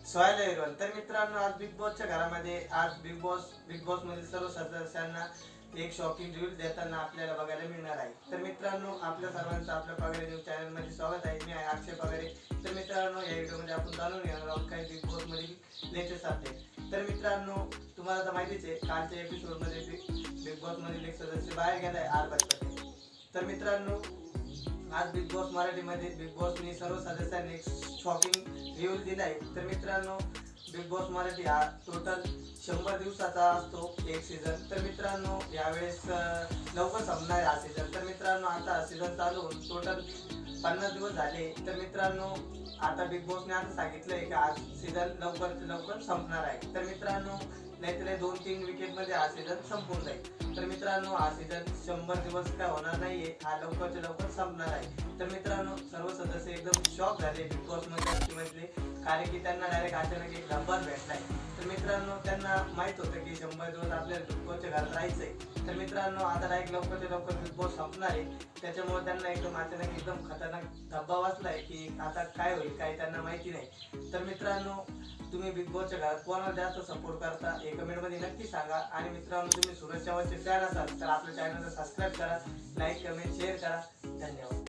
सोहायला everyone. तर मित्रांनो, आज बिग बॉसच्या घरामध्ये बिग बॉस मधील सर्व सदस्यांना एक शॉकिंग रिव्ह्यू देताना आपल्याला बघायला मिळणार आहे. तर मित्रांनो, आपल्या सर्वांचं आपल्या पगारे न्यूज चॅनल मध्ये स्वागत आहे. मी आहे अक्षय पगारे. तर मित्रांनो, या व्हिडिओमध्ये आपण जाणून घेणार आहोत काही बिग बॉस मधील लेटेस्ट अपडेट. तर मित्रांनो, तुम्हाला तर माहितीच आहे, कालच्या एपिसोड मध्ये बिग बॉस मधील एक सदस्य बाहेर गेलाय, आरबाज पटेल. तर मित्रांनो, आज बिग बॉस मराठीमध्ये बिग बॉसने सर्व सदस्यांनी एक शॉकिंग रिव्ह्यू दिलाय. तर मित्रांनो, बिग बॉस मराठी हा टोटल 100 दिवसाचा असतो एक सीझन. तर मित्रांनो, यावेळेस लवकर संपणार हा सीझन. तर मित्रांनो, आता सीझन चालू होऊन टोटल 50 दिवस झाले. तर मित्रांनो, आता बिग बॉसने असं सांगितलंय की आज सीझन लवकर संपणार आहे. तर मित्रांनो, नाहीतर 2-3 विकेट मध्ये हा सीझन संपून जाईल. तर मित्रांनो, हा सीझन 100 दिवस काय होणार नाहीये, हा लवकरच्या लवकर संपणार आहे. तर मित्रांनो, सर्व सदस्य एकदम शॉक झाले बिग बॉस मधले, कारण की त्यांना डायरेक्ट अचानक एक धब्बाच भेटलाय. तर मित्रांनो, त्यांना माहित होतं की 100 दिवस आपल्याला बिग बॉसच्या घरात राहायचंय. तर मित्रांनो, आता डायरेक्ट लवकरच्या लवकर बिग बॉस संपणार आहे. त्याच्यामुळे त्यांना एकदम अचानक एकदम खतरनाक धब्बा वाचलाय की आता काय होईल काय त्यांना माहिती नाही. तर मित्रांनो, तुम्ही बिग बॉसच्या घरात कोणाला जास्त सपोर्ट करता हे कमेंट मध्ये नक्की सांगा. आणि मित्रांनो, तुम्ही सूरज चव्हाणचे फॅन असाल तर आपल्या चॅनलला सबस्क्राईब करा, लाईक कमेंट शेअर करा. धन्यवाद.